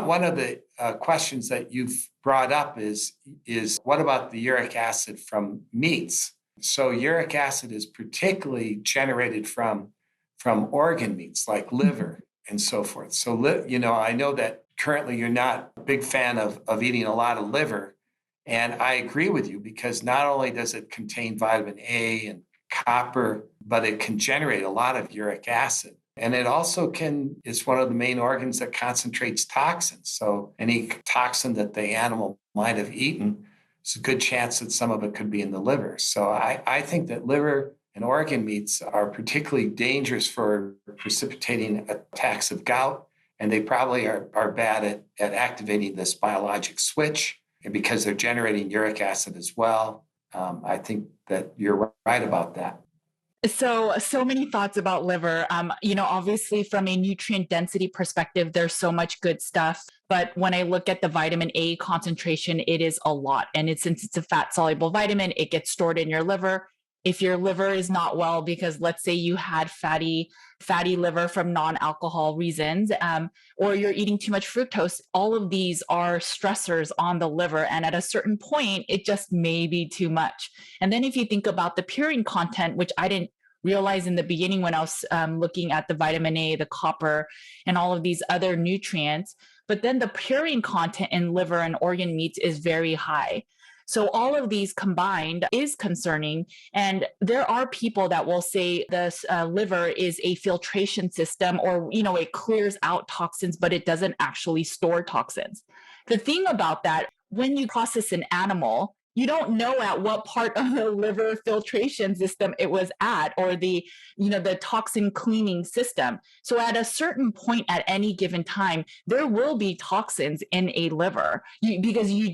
One of the questions that you've brought up is what about the uric acid from meats? So uric acid is particularly generated from organ meats like liver and so forth. So, I know that currently you're not a big fan of eating a lot of liver. And I agree with you because not only does it contain vitamin A and copper, but it can generate a lot of uric acid. And it also is one of the main organs that concentrates toxins. So any toxin that the animal might have eaten, it's a good chance that some of it could be in the liver. So I think that liver and organ meats are particularly dangerous for precipitating attacks of gout. And they probably are bad at activating this biologic switch. And because they're generating uric acid as well, I think that you're right about that. So many thoughts about liver. Obviously from a nutrient density perspective, there's so much good stuff. But when I look at the vitamin A concentration, it is a lot. And since it's a fat soluble vitamin, it gets stored in your liver. If your liver is not well, because let's say you had fatty liver from non-alcohol reasons, or you're eating too much fructose, all of these are stressors on the liver. And at a certain point, it just may be too much. And then if you think about the purine content, which I didn't realize in the beginning when I was looking at the vitamin A, the copper, and all of these other nutrients, but then the purine content in liver and organ meats is very high. So all of these combined is concerning. And there are people that will say this liver is a filtration system, or, it clears out toxins, but it doesn't actually store toxins. The thing about that, when you process an animal, you don't know at what part of the liver filtration system it was at, or the toxin cleaning system. So at a certain point at any given time, there will be toxins in a liver because you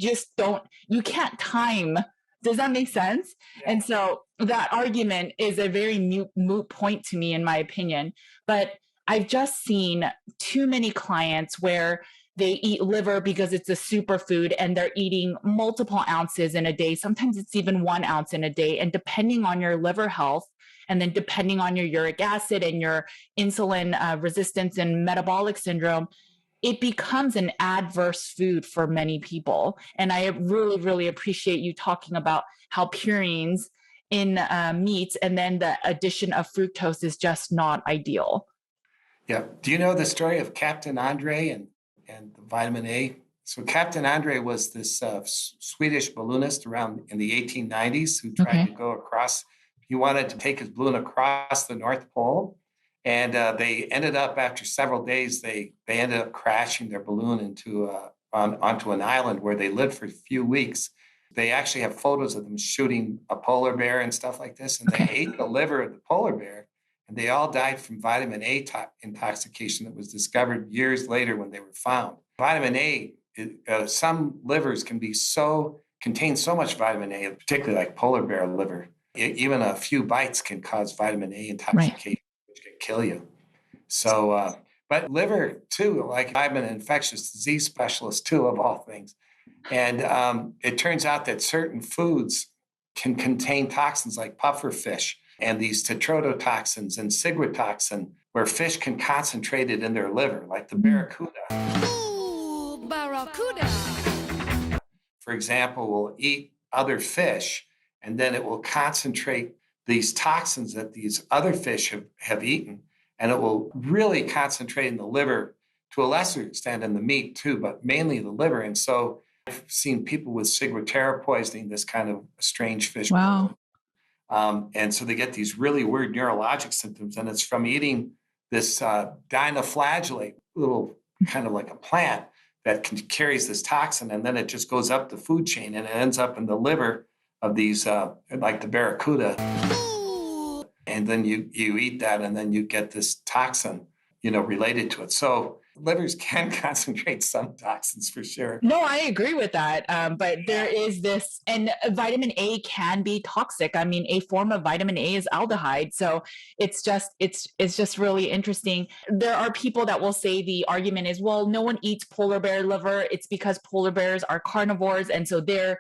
can't time. Does that make sense? Yeah. And so that argument is a very moot point to me, in my opinion. But I've just seen too many clients where they eat liver because it's a superfood and they're eating multiple ounces in a day. Sometimes it's even 1 ounce in a day. And depending on your liver health, and then depending on your uric acid and your insulin resistance and metabolic syndrome, it becomes an adverse food for many people. And I really, really appreciate you talking about how purines in meats and then the addition of fructose is just not ideal. Yeah. Do you know the story of Captain Andre and the vitamin A? So Captain Andre was this Swedish balloonist around in the 1890s who tried to go across. He wanted to take his balloon across the North Pole. And they ended up, after several days, they ended up crashing their balloon onto an island where they lived for a few weeks. They actually have photos of them shooting a polar bear and stuff like this. And they ate the liver of the polar bear. And they all died from vitamin A intoxication that was discovered years later when they were found. Vitamin A, some livers contain so much vitamin A, particularly like polar bear liver. Even a few bites can cause vitamin A intoxication, which can kill you. So, but liver too, like I'm an infectious disease specialist too, of all things. And it turns out that certain foods can contain toxins like puffer fish and these tetrodotoxins and ciguatoxin, where fish can concentrate it in their liver, like the barracuda. Ooh, barracuda. For example, will eat other fish, and then it will concentrate these toxins that these other fish have eaten, and it will really concentrate in the liver, to a lesser extent in the meat too, but mainly the liver. And so I've seen people with ciguatera poisoning, this kind of strange fish. Wow. And so they get these really weird neurologic symptoms, and it's from eating this dinoflagellate, little kind of like a plant that carries this toxin, and then it just goes up the food chain and it ends up in the liver of these, like the barracuda. Ooh. And then you eat that, and then you get this toxin, related to it. So livers can concentrate some toxins for sure. No, I agree with that. But there is this, and vitamin A can be toxic. I mean, a form of vitamin A is aldehyde. So it's just really interesting. There are people that will say the argument is, well, no one eats polar bear liver. It's because polar bears are carnivores. And so their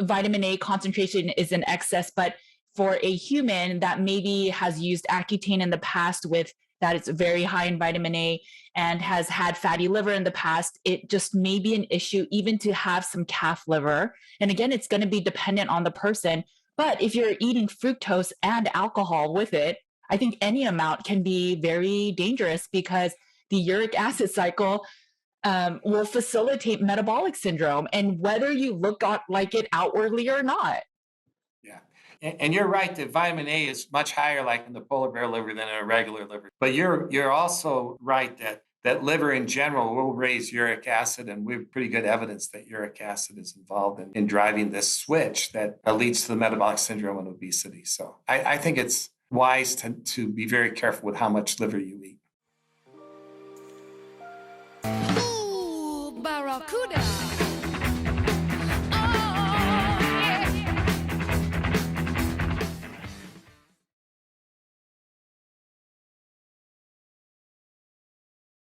vitamin A concentration is in excess. But for a human that maybe has used Accutane in the past with that is very high in vitamin A and has had fatty liver in the past, it just may be an issue even to have some calf liver. And again, it's going to be dependent on the person. But if you're eating fructose and alcohol with it, I think any amount can be very dangerous because the uric acid cycle will facilitate metabolic syndrome, and whether you look like it outwardly or not. Yeah. And you're right that vitamin A is much higher like in the polar bear liver than in a regular liver. But you're also right that liver in general will raise uric acid, and we have pretty good evidence that uric acid is involved in driving this switch that leads to the metabolic syndrome and obesity. So I think it's wise to be very careful with how much liver you eat. Ooh, Barracuda.